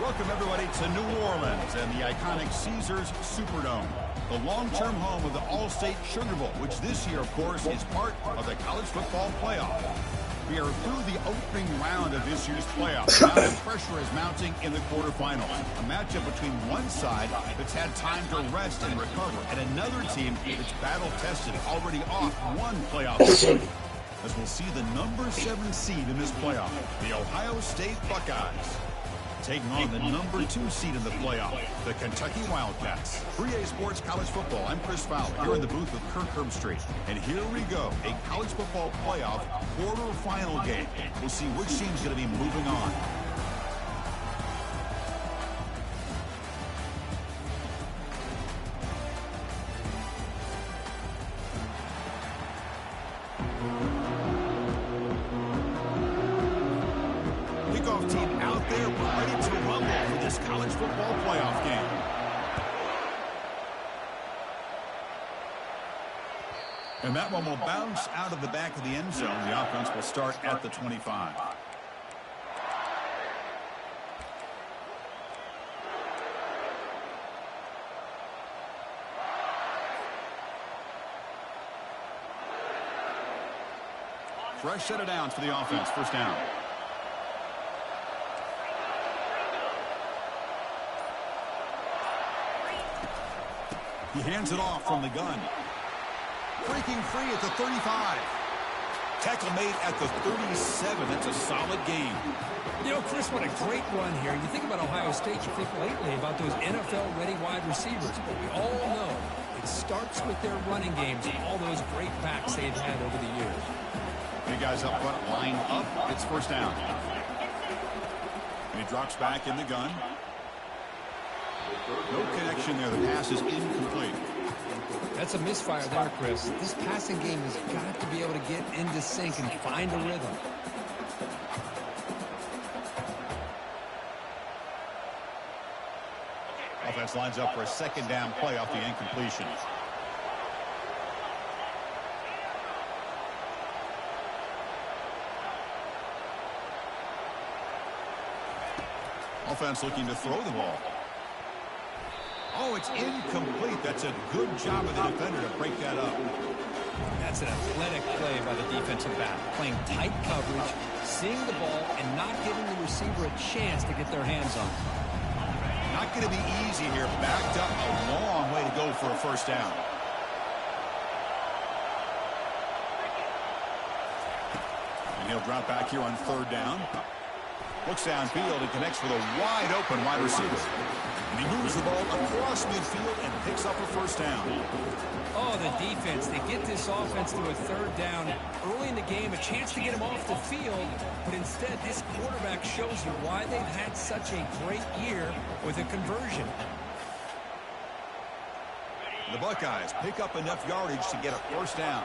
Welcome, everybody, to New Orleans and the iconic Caesars Superdome, the long-term home of the All-State Sugar Bowl, which this year, of course, is part of the college football playoff. We are through the opening round of this year's playoffs. Now the pressure is mounting in the quarterfinals. A matchup between one side that's had time to rest and recover, and another team that's battle-tested, already off one playoff game. As we'll see the number 7 seed in this playoff, the Ohio State Buckeyes, taking on the number 2 seed in the playoff, the Kentucky Wildcats. 3A Sports College Football. I'm Chris Fowler here in the booth with Kirk Herbstreit. And here we go, a college football playoff quarterfinal game. We'll see which team's going to be moving on. Kickoff team out there, ready to rumble for this college football playoff game. And that one will bounce out of the back of the end zone. The offense will start at the 25. Fresh set of downs for the offense. First down. He hands it off from the gun. Breaking free at the 35. Tackle made at the 37. That's a solid gain. You know, Chris, what a great run here. You think about Ohio State, you think lately about those NFL-ready wide receivers. But we all know it starts with their running games and all those great backs they've had over the years. Big guys up front line up. It's first down. And he drops back in the gun. No connection there. The pass is incomplete. That's a misfire there, Chris. This passing game has got to be able to get into sync and find a rhythm. Offense lines up for a second down play off the incompletion. Offense looking to throw the ball. Oh, it's incomplete. That's a good job of the defender to break that up. That's an athletic play by the defensive back. Playing tight coverage, seeing the ball, and not giving the receiver a chance to get their hands on it. Not going to be easy here. Backed up a long way to go for a first down. And he'll drop back here on third down. Looks downfield and connects with a wide-open wide receiver. And he moves the ball across midfield and picks up a first down. Oh, the defense. They get this offense to a third down early in the game, a chance to get him off the field. But instead, this quarterback shows you why they've had such a great year with a conversion. The Buckeyes pick up enough yardage to get a first down.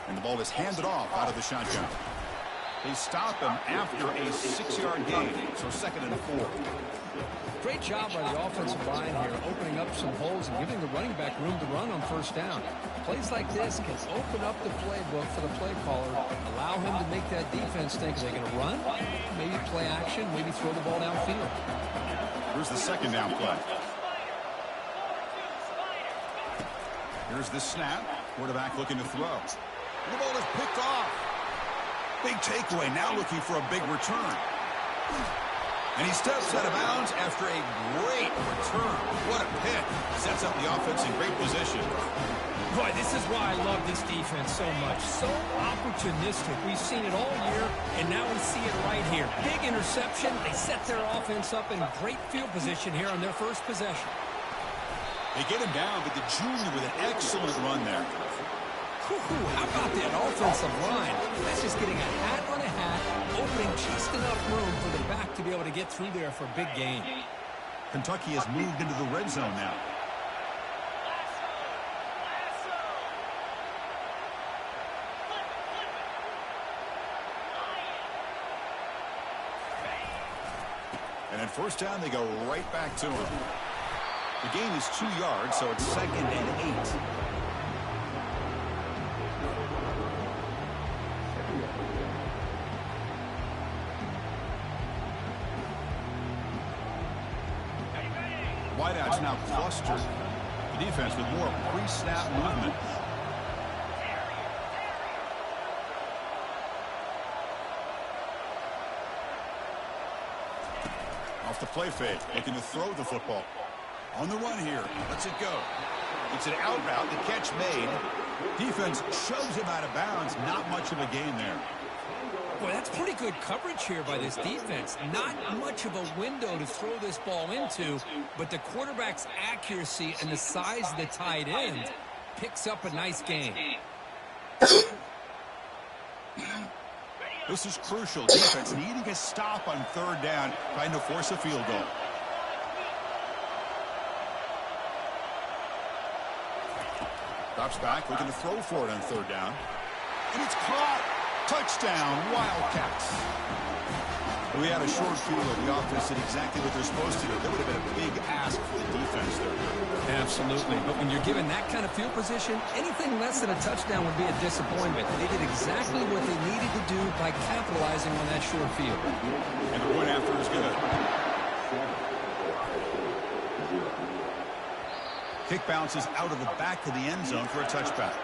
And the ball is handed off out of the shotgun. They stop him after a 6-yard gain, so second and 4. Great job by the offensive line here, opening up some holes and giving the running back room to run on first down. Plays like this can open up the playbook for the play caller, allow him to make that defense think, are they going to run? Maybe play action, maybe throw the ball downfield. Here's the second down play. Here's the snap. Quarterback looking to throw. The ball is picked off. Big takeaway, now looking for a big return. And he steps out of bounds after a great return. What a pick. Sets up the offense in great position. Boy, this is why I love this defense so much. So opportunistic. We've seen it all year, and now we see it right here. Big interception. They set their offense up in great field position here on their first possession. They get him down, but the junior with an excellent run there. How about that offensive line? That's just getting a hat on a hat, opening just enough room for the back to be able to get through there for a big gain. Kentucky has moved into the red zone now. And first down, they go right back to him. The gain is 2 yards, so it's 2nd and 8. Wideouts now clustered. The defense with more pre-snap movement. Off the play fake, looking to throw the football. On the run here, lets it go. It's an out route, the catch made. Defense shoves him out of bounds. Not much of a gain there. Boy, that's pretty good coverage here by this defense. Not much of a window to throw this ball into, but the quarterback's accuracy and the size of the tight end picks up a nice gain. This is crucial. Defense needing a stop on 3rd down, trying to force a field goal. Drops back, looking to throw for it on 3rd down. And it's caught. Touchdown, Wildcats. We had a short field of the offense did exactly what they're supposed to do. That would have been a big ask for the defense there. Absolutely. But when you're given that kind of field position, anything less than a touchdown would be a disappointment. They did exactly what they needed to do by capitalizing on that short field. And the point after is good. Kick bounces out of the back of the end zone for a touchback.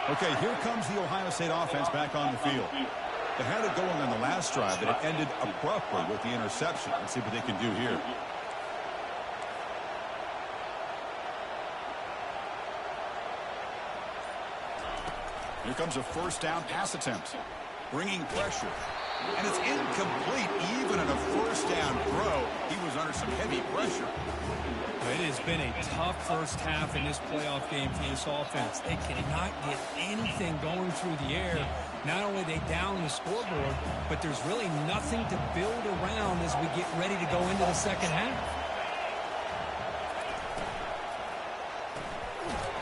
Okay, here comes the Ohio State offense back on the field. They had it going on the last drive, but it ended abruptly with the interception. Let's see what they can do here. Here comes a 1st down pass attempt. Bringing pressure. And it's incomplete. Even in a 1st down throw, he was under some heavy pressure. It has been a tough first half in this playoff game for this offense. They cannot get anything going through the air. Not only they down the scoreboard, but there's really nothing to build around as we get ready to go into the second half.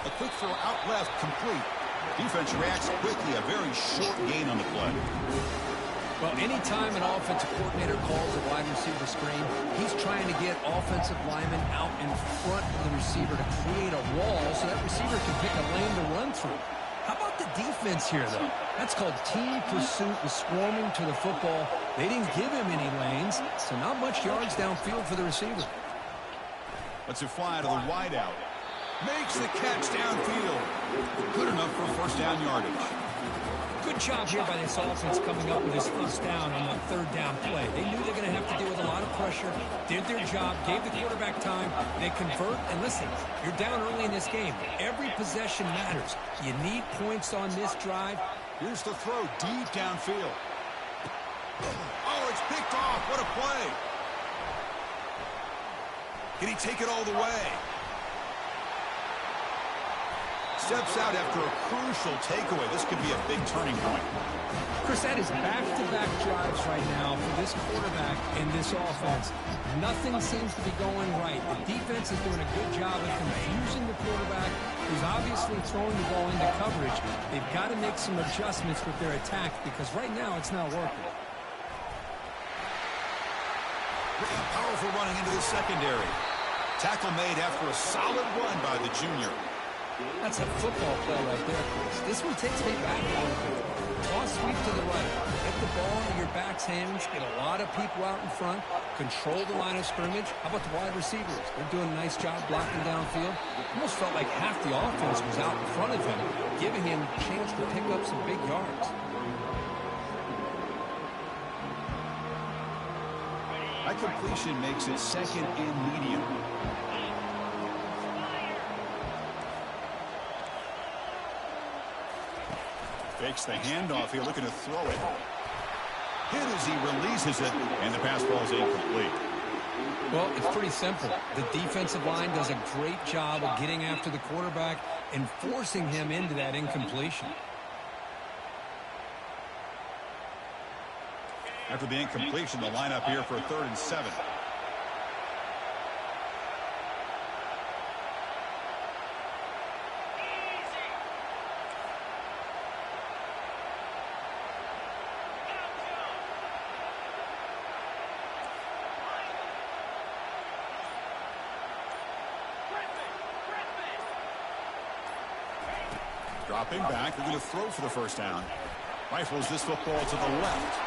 A quick throw out left, complete. Defense reacts quickly, a very short gain on the play. Well, anytime an offensive coordinator calls a wide receiver screen, he's trying to get offensive linemen out in front of the receiver to create a wall so that receiver can pick a lane to run through. How about the defense here, though? That's called team pursuit and swarming to the football. They didn't give him any lanes, so not much yards downfield for the receiver. Lets it fly to the wideout. Makes the catch downfield. Good enough for 1st down yardage. Good job here by this offense coming up with this 1st down on that 3rd down play. They knew they were going to have to deal with a lot of pressure, did their job, gave the quarterback time, they convert, and listen, you're down early in this game. Every possession matters. You need points on this drive. Here's the throw deep downfield. Oh, it's picked off. What a play. Can he take it all the way? Steps out after a crucial takeaway. This could be a big turning point. Chris, that is back-to-back drives right now for this quarterback and this offense. Nothing seems to be going right. The defense is doing a good job of confusing the quarterback, who's obviously throwing the ball into coverage. They've got to make some adjustments with their attack because right now it's not working. Powerful running into the secondary. Tackle made after a solid run by the junior. That's a football play right there, Chris. This one takes me back a little bit. Toss sweep to the right. Get the ball into your back's hands. Get a lot of people out in front. Control the line of scrimmage. How about the wide receivers? They're doing a nice job blocking downfield. Almost felt like half the offense was out in front of him, giving him a chance to pick up some big yards. That completion makes it 2nd and medium. Fakes the handoff here, looking to throw it. Hit as he releases it, and the pass ball is incomplete. Well, it's pretty simple. The defensive line does a great job of getting after the quarterback and forcing him into that incompletion. After the incompletion, the lineup here for a 3rd and 7. Dropping back, they're going to throw for the first down. Rifles this football to the left.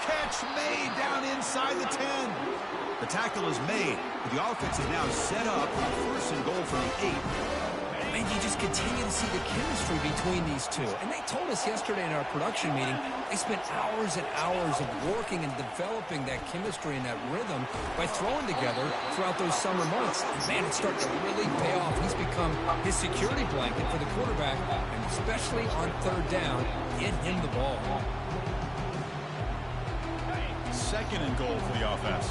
Catch made down inside the 10. The tackle is made, but the offense is now set up for first and goal from the 8. And you just continue to see the chemistry between these two. And they told us yesterday in our production meeting, they spent hours and hours of working and developing that chemistry and that rhythm by throwing together throughout those summer months. And man, it's starting to really pay off. He's become his security blanket for the quarterback, and especially on third down, get him the ball. Second and goal for the offense.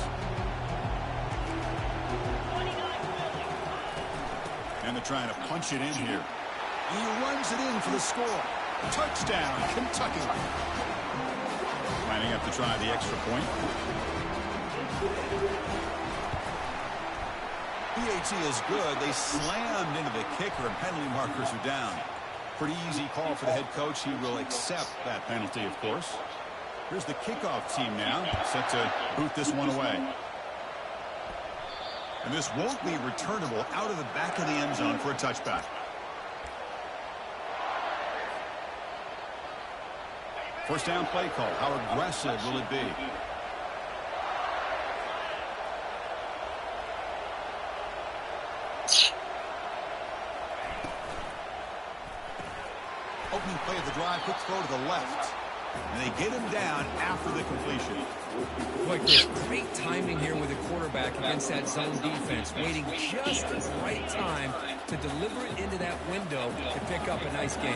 And they're trying to punch it in here. And he runs it in for the score. Touchdown, Kentucky. Lining up to try the extra point. PAT is good. They slammed into the kicker, and penalty markers are down. Pretty easy call for the head coach. He will accept that penalty, of course. Here's the kickoff team now, set to boot this one away. And this won't be returnable out of the back of the end zone for a touchback. First down play call. How aggressive will it be? Opening play of the drive, quick throw to the left. And they get him down after the completion. Boy, there's great timing here with the quarterback against that zone defense, waiting just at the right time to deliver it into that window to pick up a nice game.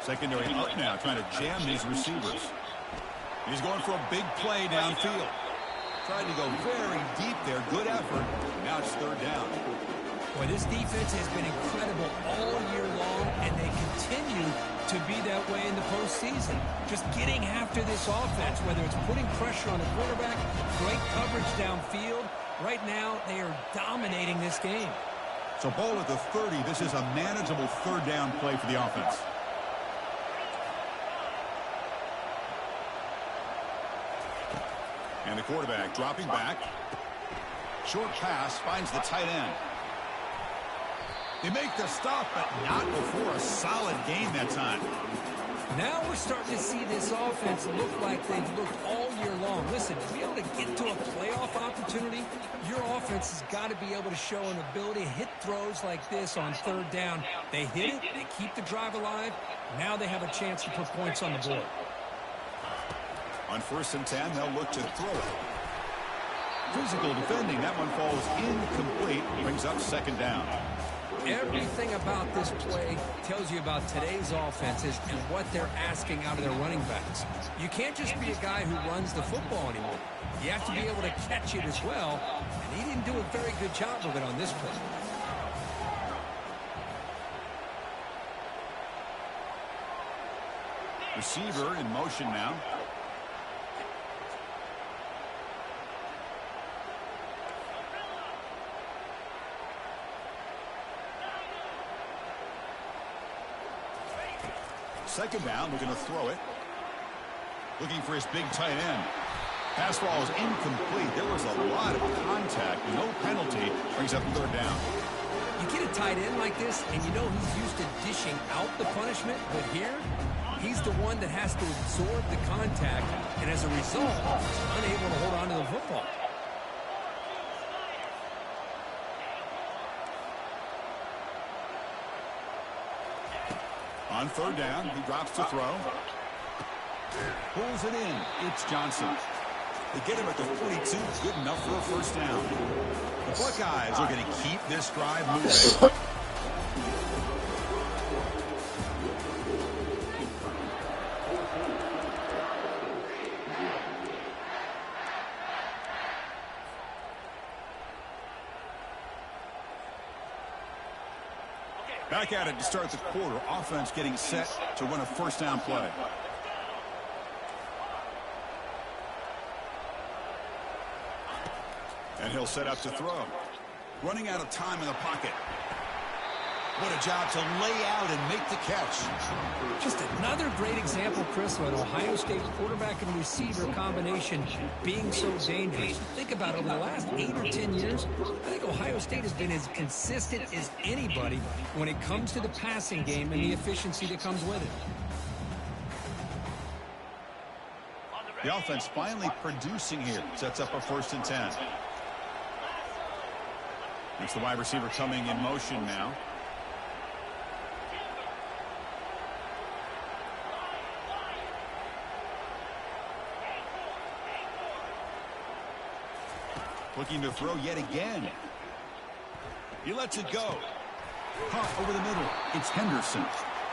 Secondary up now, trying to jam these receivers. He's going for a big play downfield. Trying to go very deep there. Good effort. Now it's third down. Boy, this defense has been incredible all year long, and they continue to be that way in the postseason. Just getting after this offense, whether it's putting pressure on the quarterback, great coverage downfield. Right now, they are dominating this game. So ball at the 30. This is a manageable third down play for the offense. And the quarterback dropping back. Short pass finds the tight end. They make the stop, but not before a solid game that time. Now we're starting to see this offense look like they've looked all year long. Listen, to be able to get to a playoff opportunity, your offense has got to be able to show an ability to hit throws like this on third down. They hit it, they keep the drive alive. Now they have a chance to put points on the board. On first and 10, they'll look to throw it. Physical defending, that one falls incomplete, brings up second down. Everything about this play tells you about today's offenses and what they're asking out of their running backs. You can't just be a guy who runs the football anymore. You have to be able to catch it as well, and he didn't do a very good job of it on this play. Receiver in motion now. Second down, looking to throw it. Looking for his big tight end. Pass ball is incomplete. There was a lot of contact. No penalty. Brings up third down. You get a tight end like this, and you know he's used to dishing out the punishment, but here, he's the one that has to absorb the contact, and as a result, he's unable to hold on to the football. On third down, he drops to throw. Pulls it in. It's Johnson. They get him at the 42. Good enough for a first down. The Buckeyes are going to keep this drive moving. Back at it to start the quarter. Offense getting set to run a first down play. And he'll set up to throw. Running out of time in the pocket. What a job to lay out and make the catch. Just another great example, Chris, of an Ohio State quarterback and receiver combination being so dangerous. Think about it, over the last 8 or 10 years, I think Ohio State has been as consistent as anybody when it comes to the passing game and the efficiency that comes with it. The offense finally producing here. Sets up a 1st and 10. It's the wide receiver coming in motion now. Looking to throw yet again. He lets it go. Caught over the middle. It's Henderson.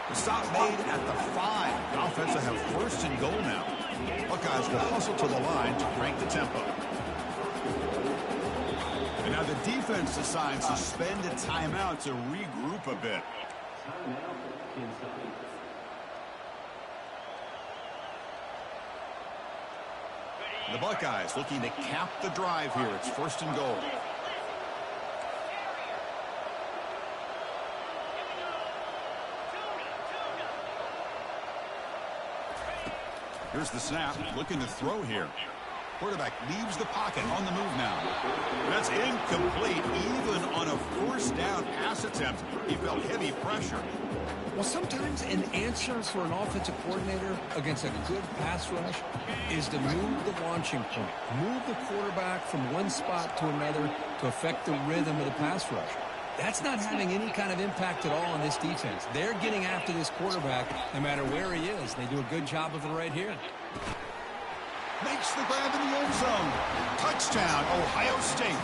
The stop made at the 5. The offense will have 1st and goal now. Buckeyes will hustle to the line to crank the tempo. And now the defense decides to spend a timeout to regroup a bit. The Buckeyes looking to cap the drive here. It's 1st and goal. Here's the snap. Looking to throw here. Quarterback leaves the pocket on the move now. That's incomplete. Even on a 1st down pass attempt, he felt heavy pressure. Well, sometimes an answer for an offensive coordinator against a good pass rush is to move the launching point. Move the quarterback from one spot to another to affect the rhythm of the pass rush. That's not having any kind of impact at all on this defense. They're getting after this quarterback no matter where he is. They do a good job of it right here. Makes the grab in the end zone. Touchdown, Ohio State.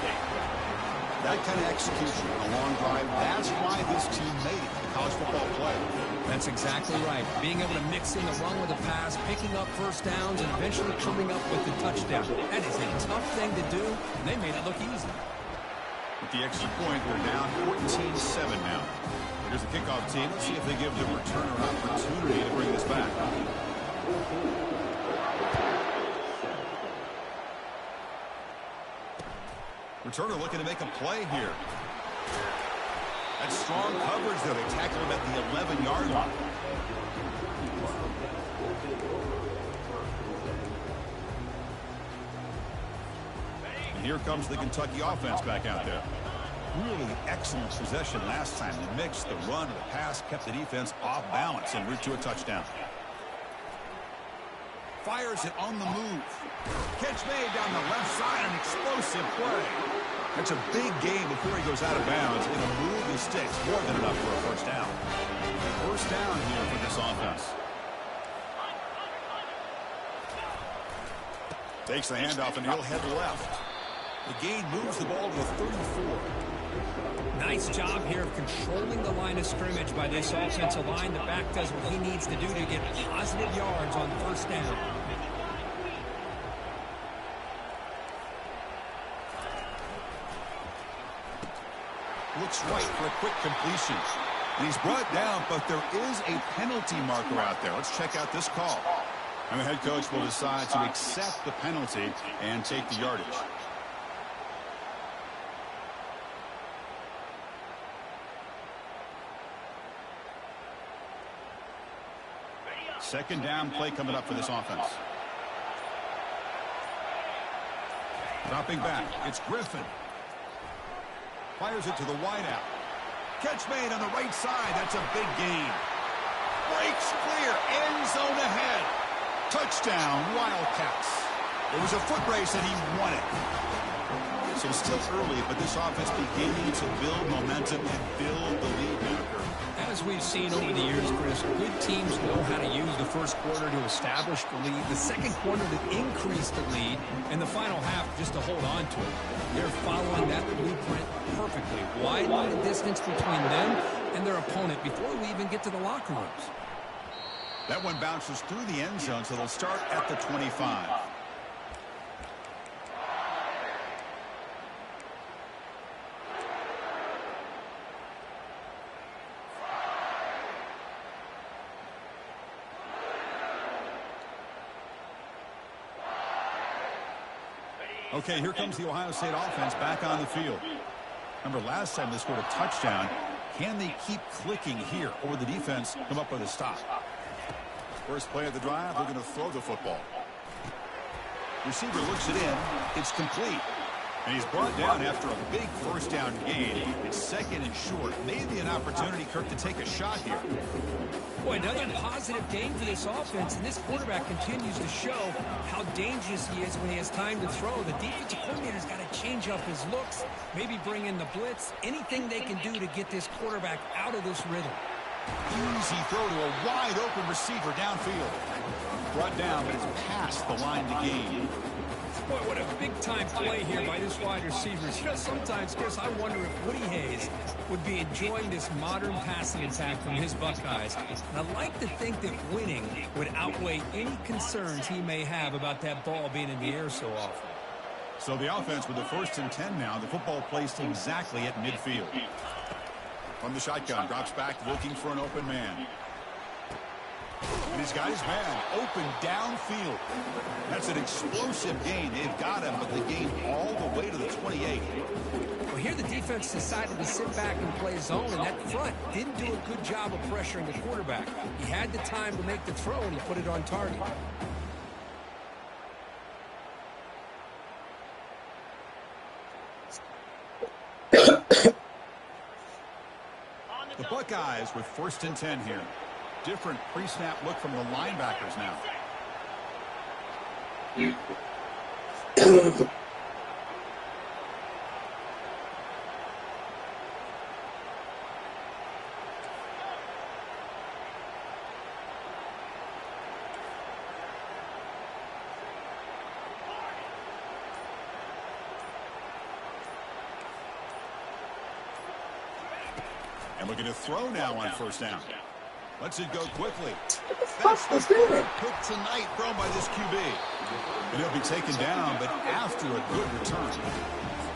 That kind of execution on a long drive, that's why this team made it in college football play. That's exactly right. Being able to mix in the run with the pass, picking up 1st downs, and eventually coming up with the touchdown. That is a tough thing to do, and they made it look easy. With the extra point, they're down 14-7 now. Here's the kickoff team. Let's see if they give the returner an opportunity to bring this back. Returner looking to make a play here. That's strong coverage, though. They tackle him at the 11-yard line. And here comes the Kentucky offense back out there. Really excellent possession last time. The mix, the run, the pass kept the defense off balance en route to a touchdown. Fires it on the move. Catch made down the left side. An explosive play. That's a big game before he goes out of bounds. And a move that sticks. More than enough for a 1st down. 1st down here for this offense. Takes the handoff and he'll head left. The gain moves the ball to the 34. Nice job here of controlling the line of scrimmage by this offensive line. The back does what he needs to do to get positive yards on 1st down. Looks right for a quick completion. And he's brought down, but there is a penalty marker out there. Let's check out this call. And the head coach will decide to accept the penalty and take the yardage. Second down play coming up for this offense. Dropping back, it's Griffin. Fires it to the wideout. Catch made on the right side. That's a big gain. Breaks clear. End zone ahead. Touchdown, Wildcats. It was a foot race and he won it. So it's still early, but this offense beginning to build momentum and build the lead now. As we've seen over the years, Chris, good teams know how to use the 1st quarter to establish the lead, the 2nd quarter to increase the lead, and the final half just to hold on to it. They're following that blueprint perfectly, widening the distance between them and their opponent before we even get to the locker rooms. That one bounces through the end zone, so they'll start at the 25. Okay, here comes the Ohio State offense back on the field. Remember, last time they scored a touchdown, Can they keep clicking here, or will the defense come up with a stop? First play of the drive, they're going to throw the football. Receiver looks it in. It's complete. And he's brought down after a big first down gain. It's second and short. Maybe an opportunity, Kirk, to take a shot here. Boy, another positive gain for this offense, and this quarterback continues to show how dangerous he is when he has time to throw. The defensive coordinator's got to change up his looks, maybe bring in the blitz, anything they can do to get this quarterback out of this rhythm. Easy throw to a wide-open receiver downfield. Brought down, but it's past the line to gain. Boy, what a big-time play here by this wide receiver. You know, sometimes, Chris, I wonder if Woody Hayes would be enjoying this modern passing attack from his Buckeyes. And I like to think that winning would outweigh any concerns he may have about that ball being in the air so often. So the offense with the 1st and 10 now. The football placed exactly at midfield. From the shotgun, drops back looking for an open man. And he's got his man open downfield. That's an explosive gain. They've got him, but they gained all the way to the 28. Well, here the defense decided to sit back and play zone, and that front didn't do a good job of pressuring the quarterback. He had the time to make the throw, and he put it on target. The Buckeyes with 1st and 10 here. Different pre-snap look from the linebackers now. And looking to throw now on 1st down. Lets it go quickly. That's the pick tonight thrown by this QB. And he'll be taken down, but after a good return.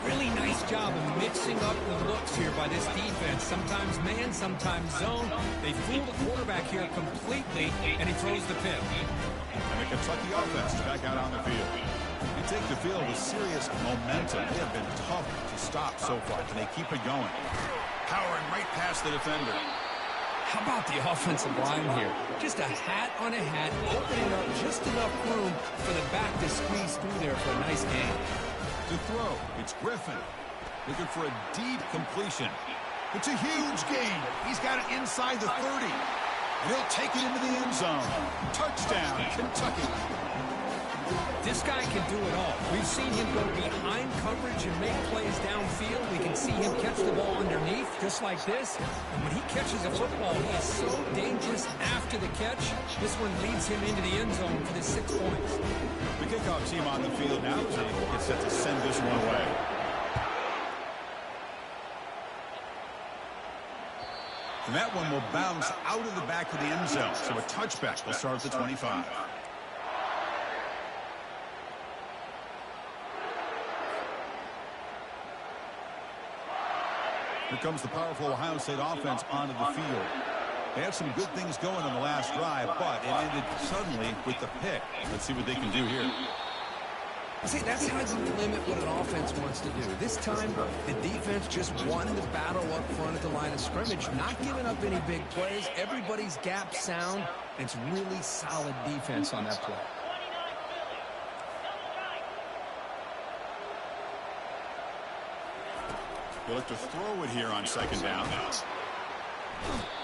Really nice job of mixing up the looks here by this defense. Sometimes man, sometimes zone. They fool the quarterback here completely, and he throws the pick. And the Kentucky offense is back out on the field. You take the field with serious momentum. They have been tough to stop so far. Can they keep it going? Powering right past the defender. How about the offensive line here? Just a hat on a hat, opening up just enough room for the back to squeeze through there for a nice gain. To throw, it's Griffin. Looking for a deep completion. It's a huge gain. He's got it inside the 30. And he'll take it into the end zone. Touchdown, Kentucky. This guy can do it all. We've seen him go behind coverage and make plays downfield. We can see him catch the ball underneath, just like this. And when he catches a football, he is so dangerous after the catch. This one leads him into the end zone for the 6 points. The kickoff team on the field now. It's set to send this one away. And that one will bounce out of the back of the end zone. So a touchback will start at the 25. Here comes the powerful Ohio State offense onto the field. They had some good things going on the last drive, but it ended suddenly with the pick. Let's see what they can do here. See, that's how you limit what an offense wants to do. This time, the defense just won the battle up front at the line of scrimmage, not giving up any big plays. Everybody's gap sound. It's really solid defense on that play. They look to throw it here on 2nd down.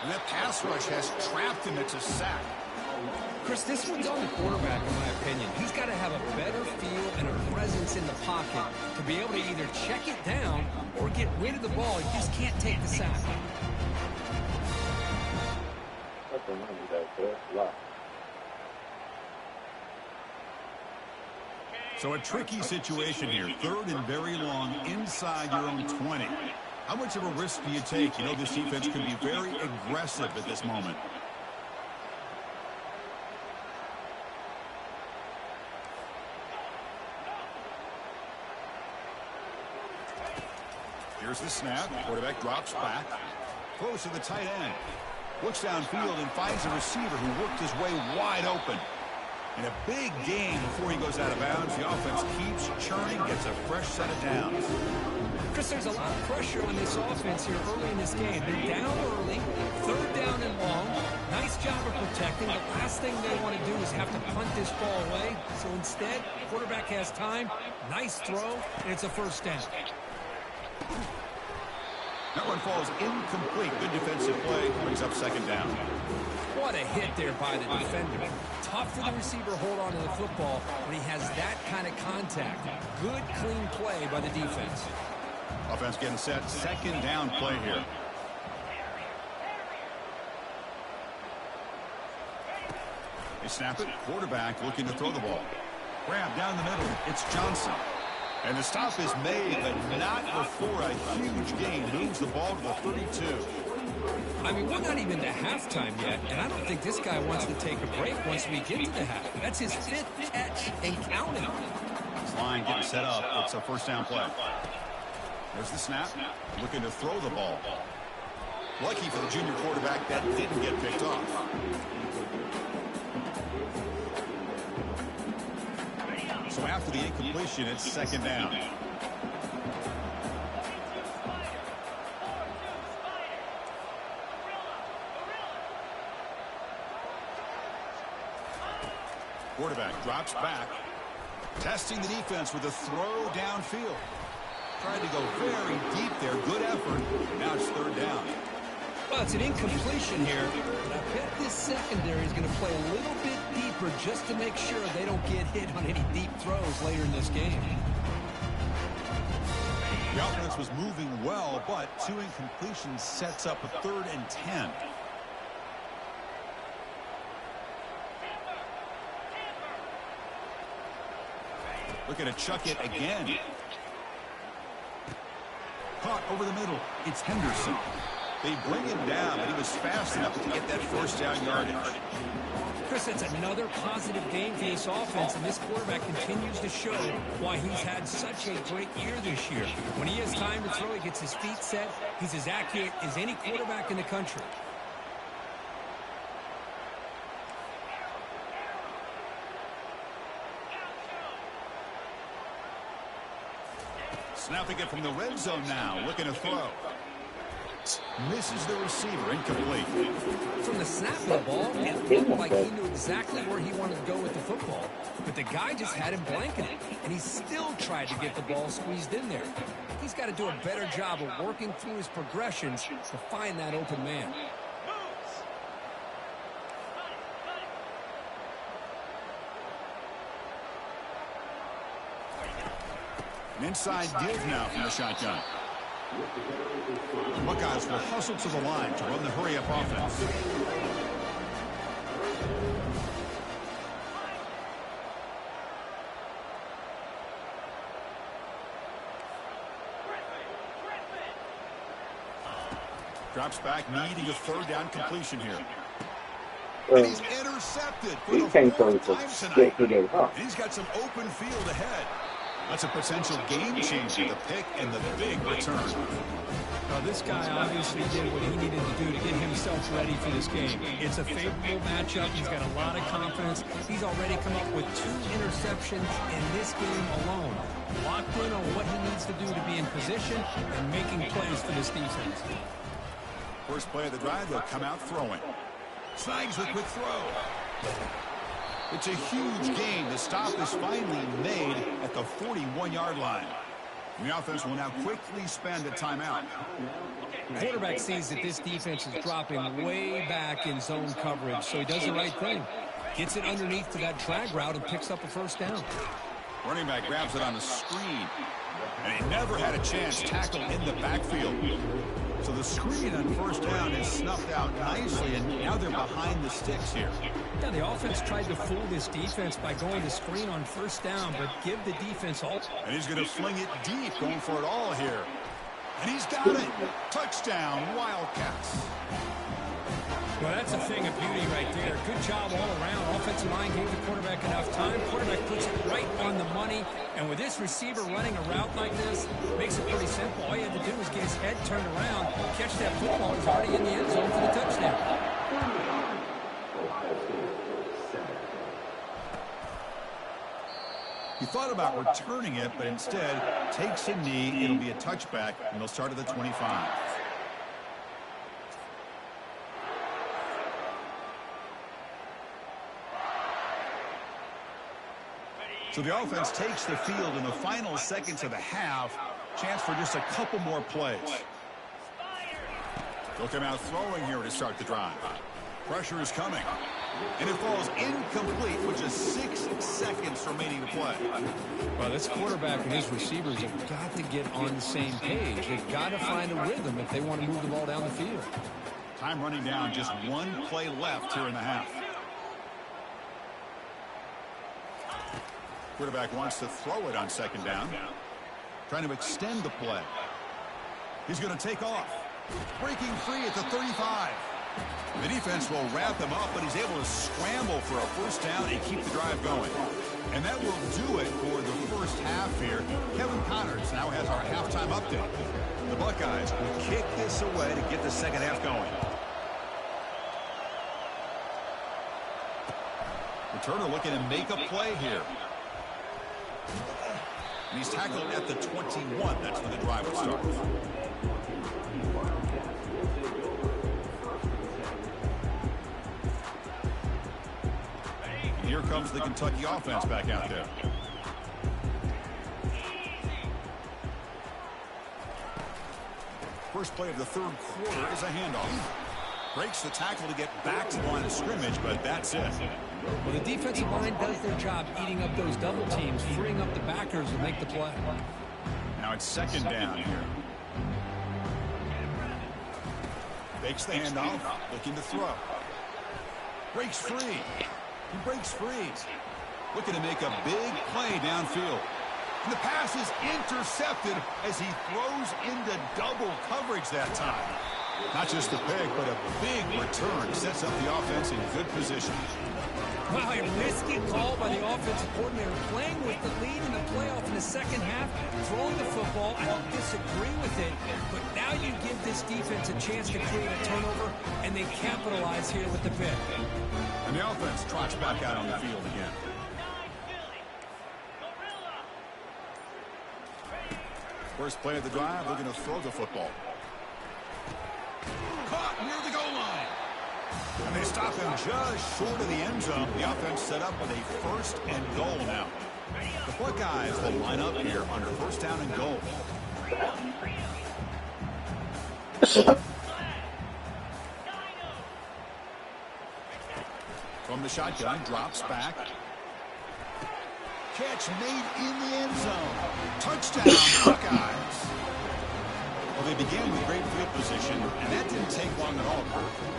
And that pass rush has trapped him. It's a sack. Chris, this one's on the quarterback, in my opinion. He's got to have a better feel and a presence in the pocket to be able to either check it down or get rid of the ball. He just can't take the sack. So a tricky situation here. 3rd and very long inside your own 20. How much of a risk do you take? You know this defense can be very aggressive at this moment. Here's the snap. Quarterback drops back. Throws to the tight end. Looks downfield and finds a receiver who worked his way wide open. And a big gain before he goes out of bounds. The offense keeps churning, gets a fresh set of downs. Chris, there's a lot of pressure on this offense here early in this game. They're down early, third down and long. Nice job of protecting. The last thing they want to do is have to punt this ball away. So instead, quarterback has time. Nice throw, and it's a first down. That one falls incomplete. Good defensive play. Brings up second down. What a hit there by the defender. Tough for the receiver to hold on to the football when he has that kind of contact. Good, clean play by the defense. Offense getting set. Second down play here. They snap it. Quarterback looking to throw the ball. Grab down the middle. It's Johnson. And the stop is made, but not before a huge gain. Moves the ball to the 32. I mean, we're not even to halftime yet, and I don't think this guy wants to take a break once we get to the half. That's his fifth catch and counting. This line getting set up. It's a first down play. There's the snap. Looking to throw the ball. Lucky for the junior quarterback that didn't get picked off. So after the incompletion, it's second down. Quarterback drops back. Testing the defense with a throw downfield. Tried to go very deep there. Good effort. Now it's third down. Well, it's an incompletion here. And I bet this secondary is going to play a little bit deeper just to make sure they don't get hit on any deep throws later in this game. The offense was moving well, but two incompletions sets up a 3rd and 10. Looking to chuck it again. Caught over the middle. It's Henderson. They bring him down, but he was fast enough to get that first down yardage. Chris, it's another positive game for this offense, and this quarterback continues to show why he's had such a great year this year. When he has time to throw, he gets his feet set. He's as accurate as any quarterback in the country. Snapping it from the red zone now. Looking to throw. Misses the receiver. Incomplete. From the snap of the ball, it looked like he knew exactly where he wanted to go with the football. But the guy just had him blanketed, and he still tried to get the ball squeezed in there. He's got to do a better job of working through his progressions to find that open man. An inside give now from the shotgun. The Buckeyes will hustle to the line to run the hurry-up offense. Drops back, needing a third down completion here. And he's intercepted for the 4th time tonight. And he's got some open field ahead. That's a potential game changer, the pick and the big return. Well, this guy obviously did what he needed to do to get himself ready for this game. It's a favorable matchup. He's got a lot of confidence. He's already come up with 2 interceptions in this game alone. Locked in on what he needs to do to be in position and making plays for this defense. First play of the drive, they'll come out throwing. Snags the quick throw. It's a huge gain. The stop is finally made at the 41-yard line. The offense will now quickly spend a timeout. The quarterback sees that this defense is dropping way back in zone coverage, so he does the right thing. Gets it underneath to that drag route and picks up a first down. Running back grabs it on the screen. And he never had a chance tackled in the backfield. So the screen on first down is snuffed out nicely, and now they're behind the sticks here. Yeah, the offense tried to fool this defense by going to screen on first down, but give the defense all. And he's going to fling it deep, going for it all here. And he's got it. Touchdown, Wildcats. Well, that's a thing of beauty right there. Good job all around. Offensive line gave the quarterback enough time. Quarterback puts it right on the money. And with this receiver running a route like this, makes it pretty simple. All you had to do was get his head turned around, catch that football. He's already in the end zone for the touchdown. He thought about returning it, but instead takes a knee. It'll be a touchback, and they'll start at the 25. So the offense takes the field in the final seconds of the half. Chance for just a couple more plays. They'll come out throwing here to start the drive. Pressure is coming. And it falls incomplete with just 6 seconds remaining to play. Well, this quarterback and his receivers have got to get on the same page. They've got to find a rhythm if they want to move the ball down the field. Time running down, just 1 play left here in the half. Quarterback wants to throw it on second down. Trying to extend the play. He's going to take off. Breaking free at the 35. The defense will wrap him up, but he's able to scramble for a first down and keep the drive going. And that will do it for the first half here. Kevin Connors now has our halftime update. The Buckeyes will kick this away to get the second half going. Returner looking to make a play here. And he's tackled at the 21. That's when the drive will start. And here comes the Kentucky offense back out there. First play of the third quarter is a handoff. Breaks the tackle to get back to the line of scrimmage, but that's it. Well, the defensive line does their job eating up those double teams, freeing up the backers to make the play. Now it's second down here. Fakes the handoff, looking to throw. Breaks free. He breaks free. Looking to make a big play downfield. And the pass is intercepted as he throws into double coverage that time. Not just a pick, but a big return. Sets up the offense in good position. Wow, a risky call by the offensive coordinator, playing with the lead in the playoff in the second half, throwing the football. I don't disagree with it, but now you give this defense a chance to create a turnover, and they capitalize here with the pick. And the offense trots back out on the field again. First play of the drive, looking to throw the football. Caught near the goal line. And they stop him just short of the end zone. The offense set up with a first and goal now. The Buckeyes will line up here under first down and goal. From the shotgun, drops back. Catch made in the end zone. Touchdown, Buckeyes. Well, they began with great field position, and that didn't take long at all.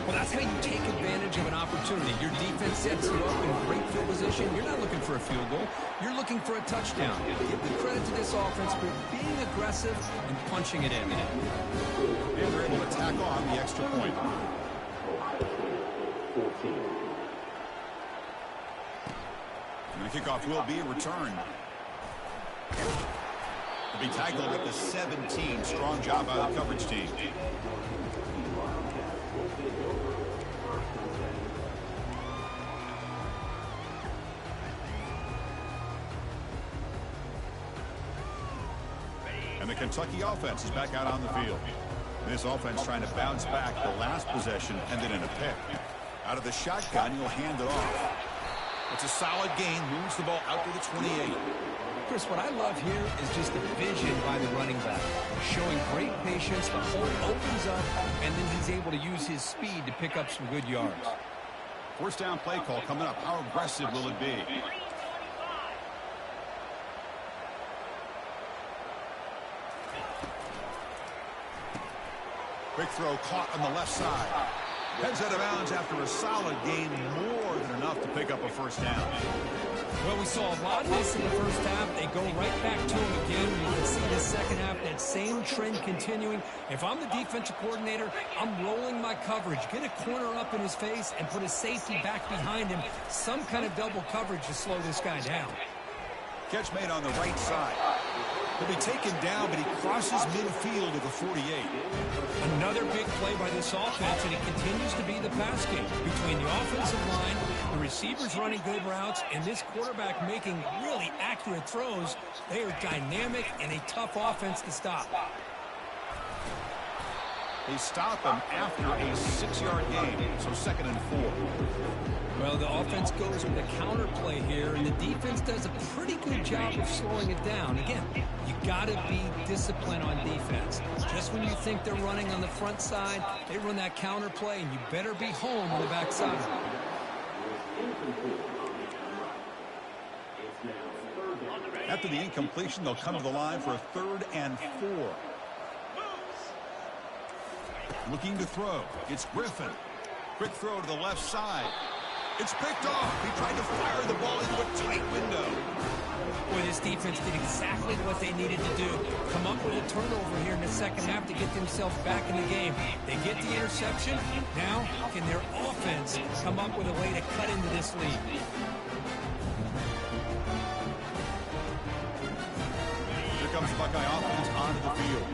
Well, that's how you take advantage of an opportunity. Your defense sets you up in great field position. You're not looking for a field goal. You're looking for a touchdown. Give the credit to this offense for being aggressive and punching it in. And they're able to tack on the extra point. And the kickoff will be returned. To be tackled at the 17. Strong job by the coverage team. And the Kentucky offense is back out on the field. This offense trying to bounce back. The last possession ended in a pick. Out of the shotgun, he'll hand it off. It's a solid gain. Moves the ball out to the 28. Chris, what I love here is just the vision by the running back. Showing great patience, the hole opens up, and then he's able to use his speed to pick up some good yards. First down play call coming up. How aggressive will it be? Quick throw caught on the left side. Heads out of bounds after a solid gain, more than enough to pick up a first down. Well, we saw a lot of this in the first half. They go right back to him again. You can see the second half, that same trend continuing. If I'm the defensive coordinator, I'm rolling my coverage. Get a corner up in his face and put a safety back behind him. Some kind of double coverage to slow this guy down. Catch made on the right side. He'll be taken down, but he crosses midfield to the 48. Another big play by this offense, and it continues to be the pass game between the offensive line, the The receivers running good routes and this quarterback making really accurate throws. They are dynamic and a tough offense to stop. They stop him after a 6-yard gain, so 2nd and 4. Well, the offense goes with a counter play here, and the defense does a pretty good job of slowing it down. Again, you got to be disciplined on defense. Just when you think they're running on the front side, they run that counter play, and you better be home on the back side. After the incompletion, they'll come to the line for a 3rd and 4. Looking to throw. It's Griffin. Quick throw to the left side. It's picked off. He tried to fire the ball into a tight window. Boy, this defense did exactly what they needed to do. Come up with a turnover here in the second half to get themselves back in the game. They get the interception. Now, can their offense come up with a way to cut into this lead? Here comes the Buckeye offense onto the field.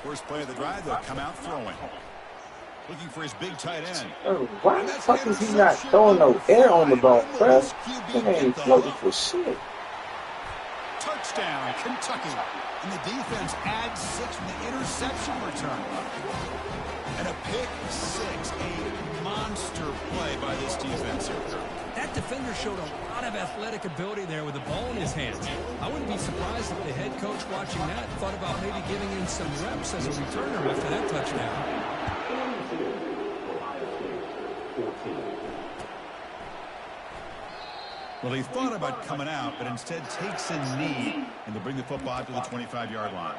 First play of the drive, they'll come out throwing. Looking for his big tight end. Oh, why the fuck is he not throwing no air on the ball, bro? That ain't floating for shit. Touchdown, Kentucky. And the defense adds 6 from the interception return. And a pick 6, a monster play by this defense here. That defender showed a lot of athletic ability there with the ball in his hands. I wouldn't be surprised if the head coach watching that thought about maybe giving him some reps as a returner after that touchdown. Well, he thought about coming out, but instead takes a knee, and they'll bring the football to the 25-yard line.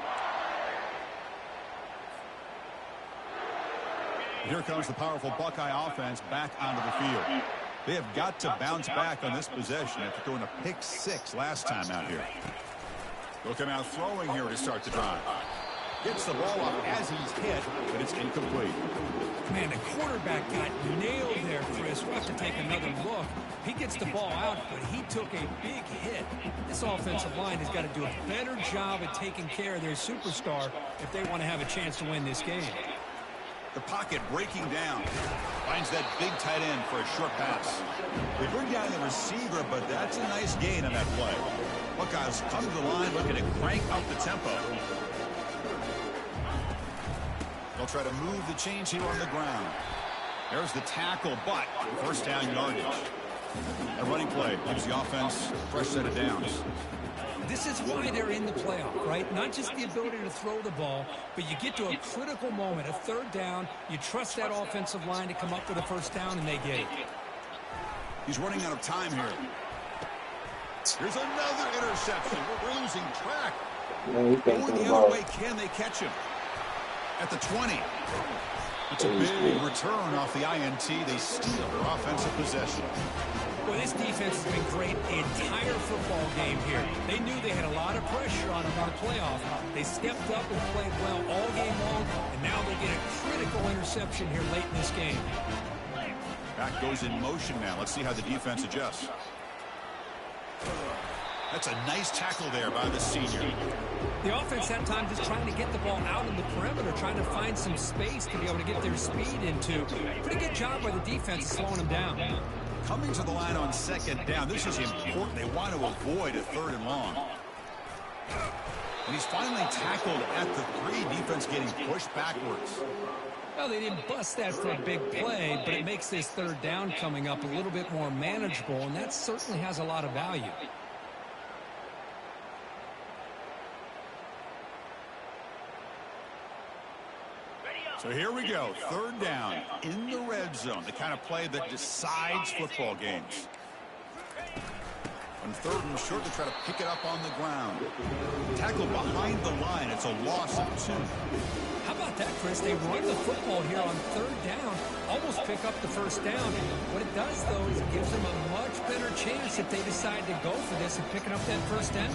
Here comes the powerful Buckeye offense back onto the field. They have got to bounce back on this possession after throwing a pick 6 last time out here. They'll come out throwing here to start the drive. Gets the ball off as he's hit, but it's incomplete. Man, the quarterback got nailed there, Chris. We'll have to take another look. He gets the ball out, but he took a big hit. This offensive line has got to do a better job at taking care of their superstar if they want to have a chance to win this game. The pocket breaking down. Finds that big tight end for a short pass. They bring down the receiver, but that's a nice gain on that play. Buckeyes come to the line looking to crank up the tempo. They'll try to move the chains here on the ground. There's the tackle, but first down yardage. A running play gives the offense a fresh set of downs. This is why they're in the playoff, right? Not just the ability to throw the ball, but you get to a critical moment, a 3rd down. You trust that offensive line to come up with a first down, and they get it. He's running out of time here. Here's another interception. We're losing track. Man, Going the other way, can they catch him? At the 20. It's a big return off the INT. They steal their offensive possession. Well, this defense has been great the entire football game here. They knew they had a lot of pressure on them in the playoff. They stepped up and played well all game long, and now they get a critical interception here late in this game. Back goes in motion now. Let's see how the defense adjusts. That's a nice tackle there by the senior. The offense that time just trying to get the ball out in the perimeter, trying to find some space to be able to get their speed into. Pretty good job by the defense slowing them down. Coming to the line on 2nd down. This is important. They want to avoid a 3rd and long. And he's finally tackled at the 3. Defense getting pushed backwards. Well, they didn't bust that for a big play, but it makes this 3rd down coming up a little bit more manageable, and that certainly has a lot of value. So here we go, 3rd down in the red zone, the kind of play that decides football games. On 3rd and short, they try to pick it up on the ground. Tackle behind the line, it's a loss of 2. How about that, Chris? They run the football here on 3rd down, almost pick up the first down. What it does, though, is it gives them a much better chance if they decide to go for this and picking up that first down.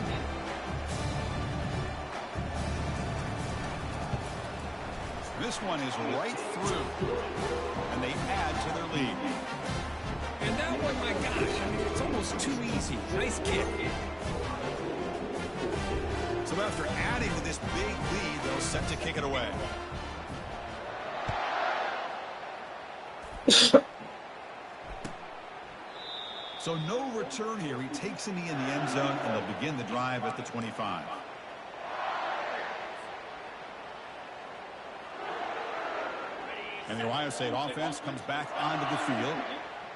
This one is right through, and they add to their lead. And that one, my gosh, I mean, it's almost too easy easy. Nice kick. So after adding to this big lead, they'll set to kick it away. So no return here. He takes a knee in the end zone, and they'll begin the drive at the 25. And the Ohio State offense comes back onto the field.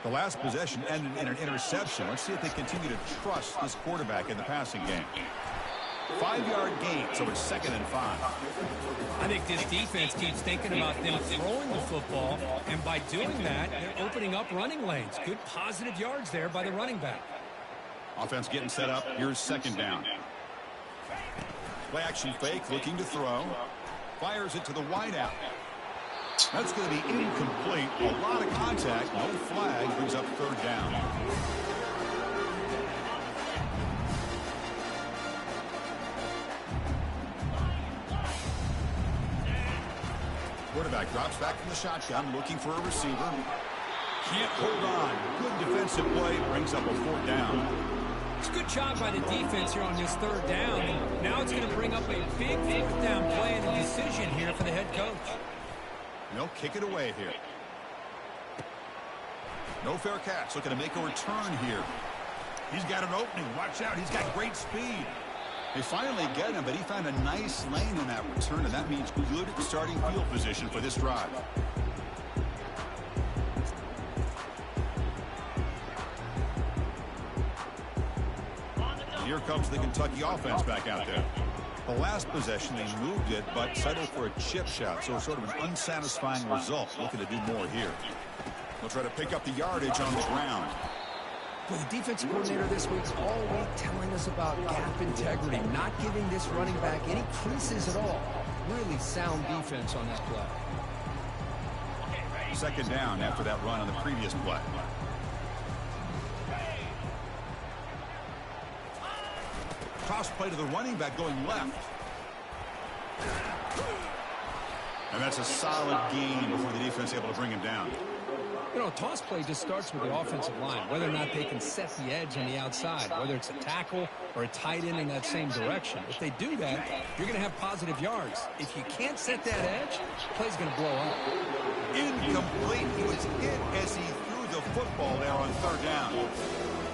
The last possession ended in an interception. Let's see if they continue to trust this quarterback in the passing game. 5-yard gain, so it's 2nd and 5. I think this defense keeps thinking about them throwing the football, and by doing that, they're opening up running lanes. Good positive yards there by the running back. Offense getting set up. Here's 2nd down. Play action fake, looking to throw. Fires it to the wideout. That's going to be incomplete. A lot of contact. No flag. Brings up 3rd down. Quarterback drops back from the shotgun, looking for a receiver. Can't hold on. Good defensive play. Brings up a 4th down. It's a good job by the defense here on this 3rd down. Now it's going to bring up a big 4th down play and a decision here for the head coach. They'll kick it away here. No fair catch. Looking to make a return here. He's got an opening. Watch out. He's got great speed. They finally get him, but he found a nice lane on that return, and that means good starting field position for this drive. Here comes the Kentucky offense back out there. The last possession, they moved it, but settled for a chip shot, so sort of an unsatisfying result. Looking to do more here. They'll try to pick up the yardage on the ground. Well, the defensive coordinator this week's all week telling us about gap integrity, not giving this running back any creases at all. Really sound defense on that play. 2nd down after that run on the previous play. Toss play to the running back going left. And that's a solid gain before the defense able to bring him down. You know, a toss play just starts with the offensive line, whether or not they can set the edge on the outside, whether it's a tackle or a tight end in that same direction. If they do that, you're going to have positive yards. If you can't set that edge, the play's going to blow up. Incomplete. He was hit as he threw the football there on 3rd down.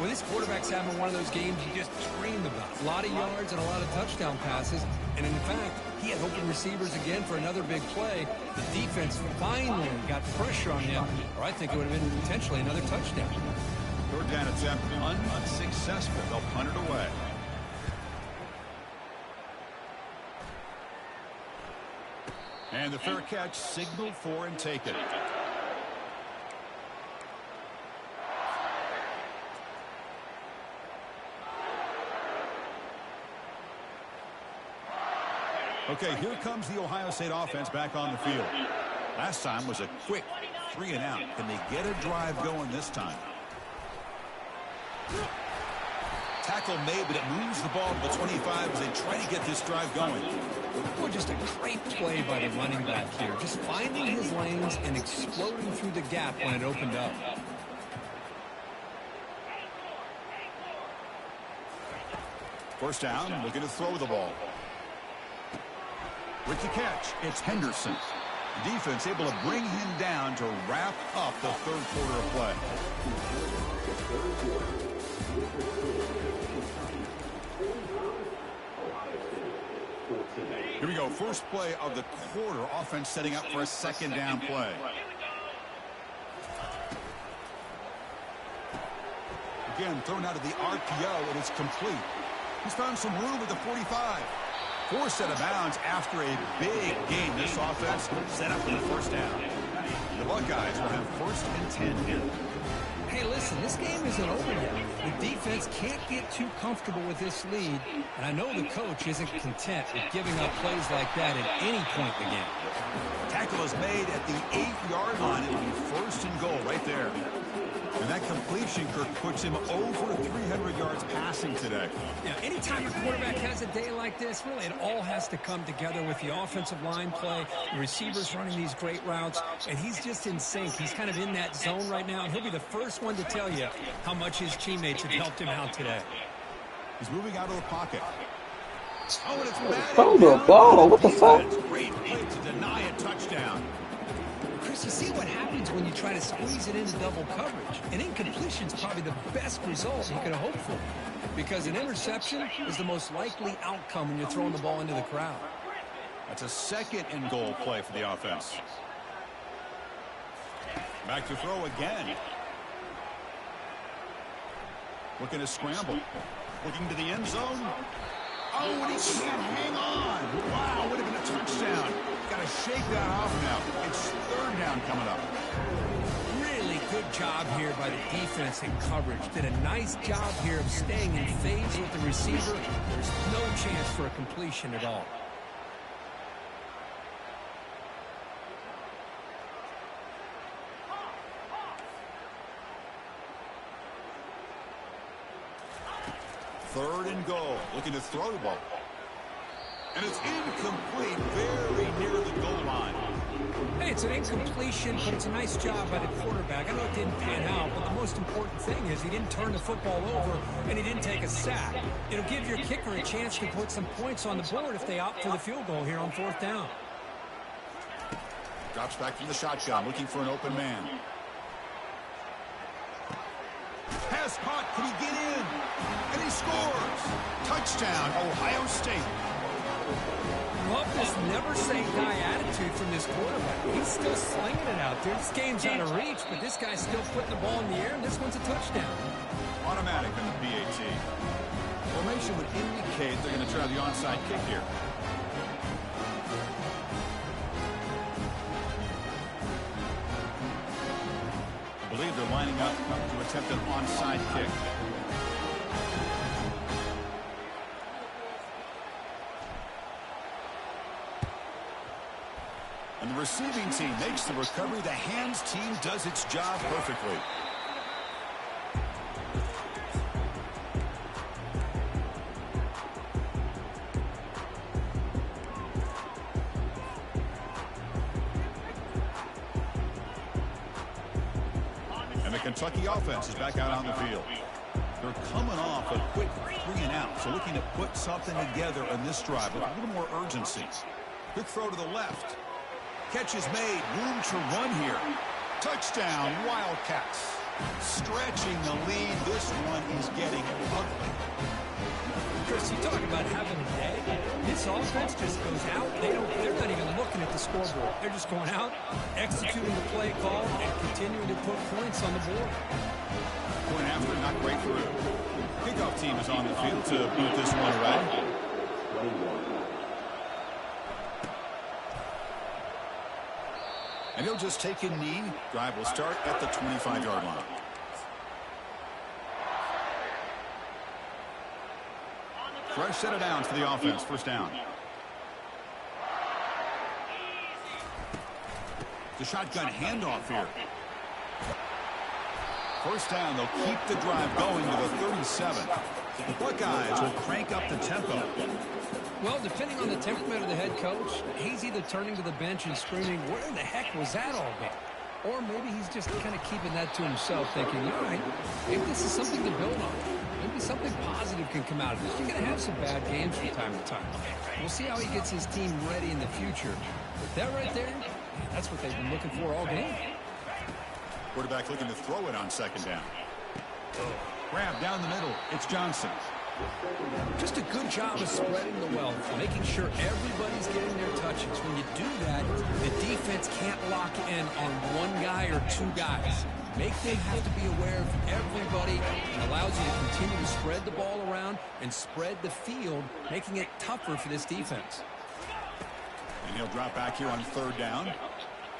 Well, this quarterback's having one of those games you just dreamed about. A lot of yards and a lot of touchdown passes. And in fact, he had open receivers again for another big play. The defense finally got pressure on him, or I think it would have been potentially another touchdown. 3rd down attempt unsuccessful. They'll punt it away. And the fair catch signaled for and taken. Okay, here comes the Ohio State offense back on the field. Last time was a quick 3 and out. Can they get a drive going this time? Tackle made, but it moves the ball to the 25 as they try to get this drive going. Boy, just a great play by the running back here. Just finding his lanes and exploding through the gap when it opened up. First down, looking to throw the ball. With the catch, it's Henderson. The defense able to bring him down to wrap up the 3rd quarter of play. Here we go. First play of the quarter. Offense setting up for a 2nd down play. Again, thrown out of the RPO, and it's complete. He's found some room at the 45. 4 set of bounds after a big game. This offense set up for the 1st down. The Buckeyes will have 1st and 10 here. Hey, listen, this game isn't over yet. The defense can't get too comfortable with this lead, and I know the coach isn't content with giving up plays like that at any point in the game. Tackle is made at the 8-yard line. It'll be 1st and goal right there. And that completion, Kirk, puts him over 300 yards passing today. Yeah, anytime your quarterback has a day like this, really it all has to come together with the offensive line play, the receivers running these great routes, and he's just in sync. He's kind of in that zone right now, and he'll be the first one to tell you how much his teammates have helped him out today. He's moving out of the pocket. Oh, and it's batted Throw the down. ball. What the fuck? Great play to deny a touchdown. Chris, you see what happens when you try to squeeze it into double coverage. An incompletion is probably the best result he could have hoped for, because an interception is the most likely outcome when you're throwing the ball into the crowd. That's a second and goal play for the offense. Back to throw again. Looking to scramble. Looking to the end zone. Oh, and he can't hang on. Wow, would have been a touchdown. Got to shake that off now. It's third down coming up. Really good job here by the defense in coverage. Did a nice job here of staying in phase with the receiver. There's no chance for a completion at all. Third and goal. Looking to throw the ball. And it's incomplete, very near the goal line. Hey, it's an incompletion, but it's a nice job by the quarterback. I know it didn't pan out, but the most important thing is he didn't turn the football over and he didn't take a sack. It'll give your kicker a chance to put some points on the board if they opt for the field goal here on fourth down. Drops back from the shotgun, looking for an open man. Pass caught. Can he get in? And he scores. Touchdown, Ohio State. Love this never-say-die attitude from this quarterback. He's still slinging it out there. This game's out of reach, but this guy's still putting the ball in the air, and this one's a touchdown. Automatic on the PAT. Formation would indicate they're going to try the onside kick here. I believe they're lining up to attempt an onside kick. And the receiving team makes the recovery. The hands team does its job perfectly. And the Kentucky offense is back out on the field. They're coming off a quick 3 and out, so looking to put something together in this drive with a little more urgency. Quick throw to the left. Catch is made. Room to run here. Touchdown, Wildcats. Stretching the lead. This one is getting ugly. Chris, you talk about having a day. This offense just goes out. They're not even looking at the scoreboard. They're just going out, executing the play call, and continuing to put points on the board. Point after, not great through. Kickoff team is on the field to boot this one away. And he'll just take a knee. Drive will start at the 25-yard line. Fresh set of downs for the offense. First down. The shotgun handoff here. First down, they'll keep the drive going to the 37. The Buckeyes will crank up the tempo. Well, depending on the temperament of the head coach, he's either turning to the bench and screaming, where the heck was that all about? Or maybe he's just kind of keeping that to himself, thinking, all right, maybe this is something to build on. Maybe something positive can come out of this. You're going to have some bad games from time to time. We'll see how he gets his team ready in the future. But that right there, that's what they've been looking for all game. Quarterback looking to throw it on second down. Grab down the middle. It's Johnson. Just a good job of spreading the wealth, making sure everybody's getting their touches. When you do that, the defense can't lock in on one guy or two guys. Make them have to be aware of everybody, and allows you to continue to spread the ball around and spread the field, making it tougher for this defense. And he'll drop back here on third down.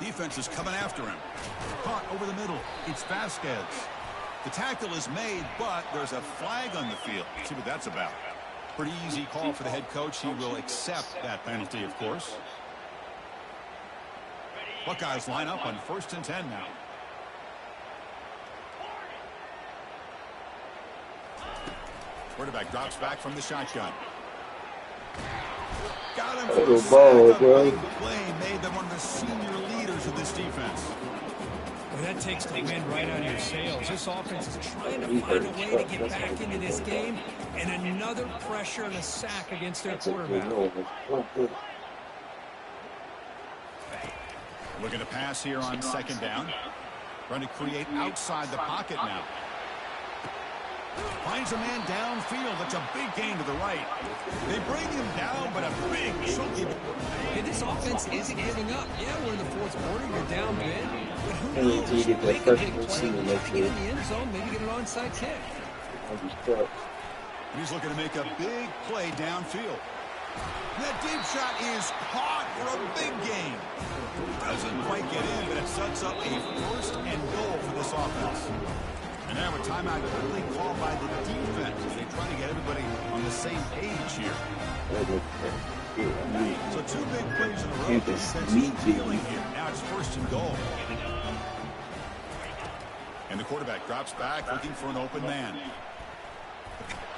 Defense is coming after him. Caught over the middle. It's Vasquez. The tackle is made, but there's a flag on the field. Let's see what that's about. Pretty easy call for the head coach. He will accept that penalty, of course. Buckeyes line up on 1st and 10 now. Quarterback drops back from the shotgun. Got him for Little a sack. ball, A bro. big play made them one of the senior leaders of this defense. Well, that takes the wind right out of your sails. This offense is trying to find a way to get back into this game, and another pressure and a sack against their quarterback. Looking to pass here on second down. Trying to create outside the pocket now. Finds a man downfield. That's a big gain to the right. They bring him down, but a big chunky. Hey, this offense isn't giving up. Yeah, we're in the fourth quarter. You're down big. But who And knows? you get that Make a big first play. receiver Try next to get year. in the end zone. Maybe get an onside kick. He's looking to make a big play downfield. That deep shot is caught for a big gain. Doesn't quite get in, but it sets up a first and goal for this offense. And now a timeout quickly called by the defense as they try to get everybody on the same page here. So two big plays in a row. The defense is feeling here. Now it's first and goal. And the quarterback drops back looking for an open man.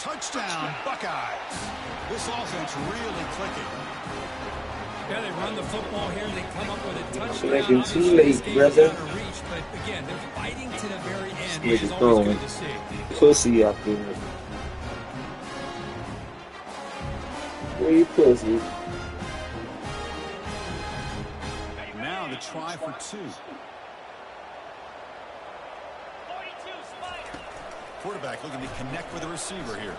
Touchdown, Buckeyes. This offense really clicking. Yeah, they run the football here. They come up with a touchdown. Making too Obviously, late, this game is brother. out of reach, but again, they're fighting to the very end, which Nigga is always throwing good to see. pussy out there. Where you pussy? Now the try for two. Quarterback looking to connect with the receiver here.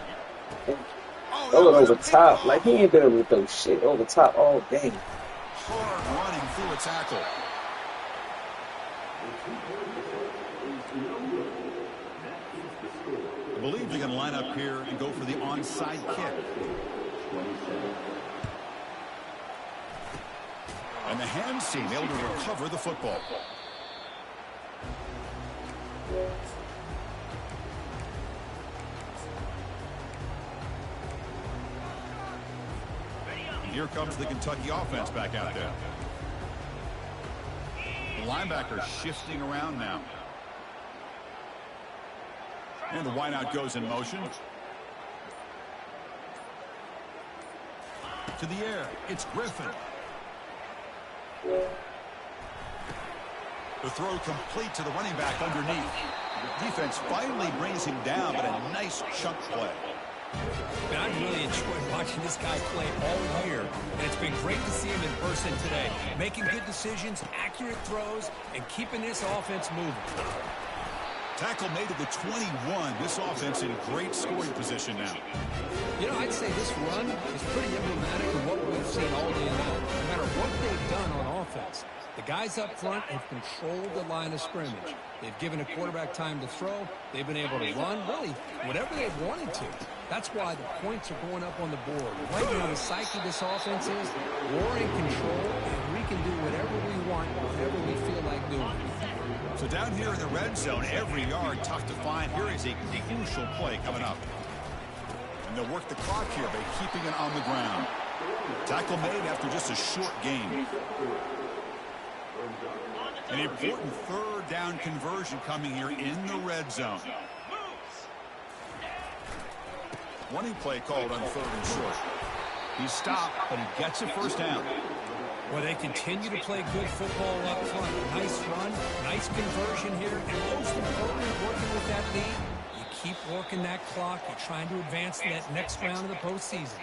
Oh, over top. Like, he ain't been able to throw shit over top all game. Hard running through a tackle. I believe they're going to line up here and go for the onside kick. And the hands team able to recover the football. And here comes the Kentucky offense back out there. The linebacker shifting around now. And the wideout goes in motion. To the air, it's Griffin. The throw complete to the running back underneath. Defense finally brings him down, but a nice chunk play. And I've really enjoyed watching this guy play all year, and it's been great to see him in person today, making good decisions, accurate throws, and keeping this offense moving. Tackle made at the 21. This offense in great scoring position now. You know, I'd say this run is pretty emblematic of what we've seen all day long. No matter what they've done on offense, the guys up front have controlled the line of scrimmage. They've given a quarterback time to throw. They've been able to run, really, whatever they've wanted to. That's why the points are going up on the board. Right now, the psyche of this offense is we're in control, and we can do whatever we want, whatever we feel like doing. So down here in the red zone, every yard tough to find. Here is a crucial play coming up. And they'll work the clock here by keeping it on the ground. Tackle made after just a short gain. An important third down conversion coming here in the red zone. Running play called on third and short. He's stopped, but he gets a first down. Well, they continue to play good football up front. Nice run, nice conversion here, and most important, working with that lead, you keep working that clock. You're trying to advance to that next round of the postseason.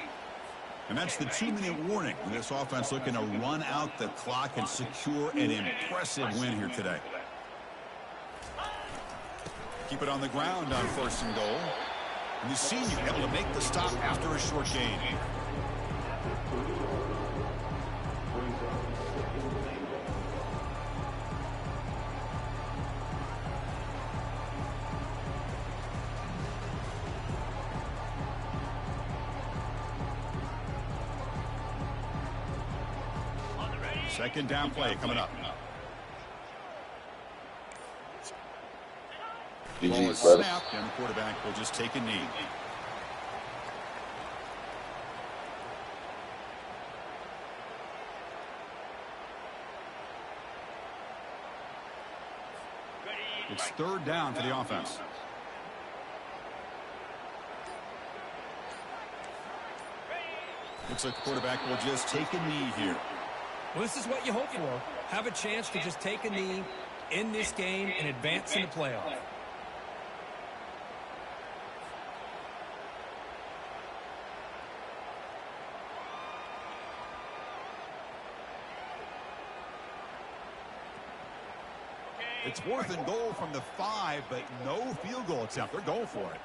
And that's the 2-minute warning. This offense looking to run out the clock and secure an impressive win here today. Keep it on the ground on first and goal. And the senior able to make the stop after a short gain. Second down play coming up. Ball is snapped, and the quarterback will just take a knee. It's third down for the offense. Looks like the quarterback will just take a knee here. Well, this is what you hope for. Have a chance to just take a knee in this game and advance in the playoff. It's 4th and goal from the 5, but no field goal attempt. They're going for it.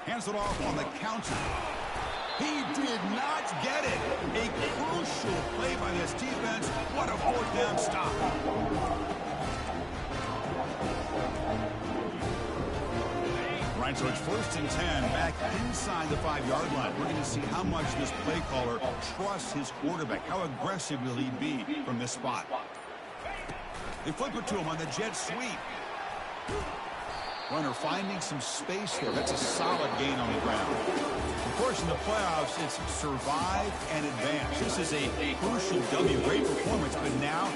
Hands it off on the counter. He did not get it. A crucial play by this defense. What a 4th down stop. Right, so it's 1st and 10 back inside the 5-yard line. We're going to see how much this play caller trusts his quarterback. How aggressive will he be from this spot? They flip it to him on the jet sweep. Runner finding some space there. That's a solid gain on the ground. Of course, in the playoffs, it's survive and advance. This is a crucial W. Great performance, but now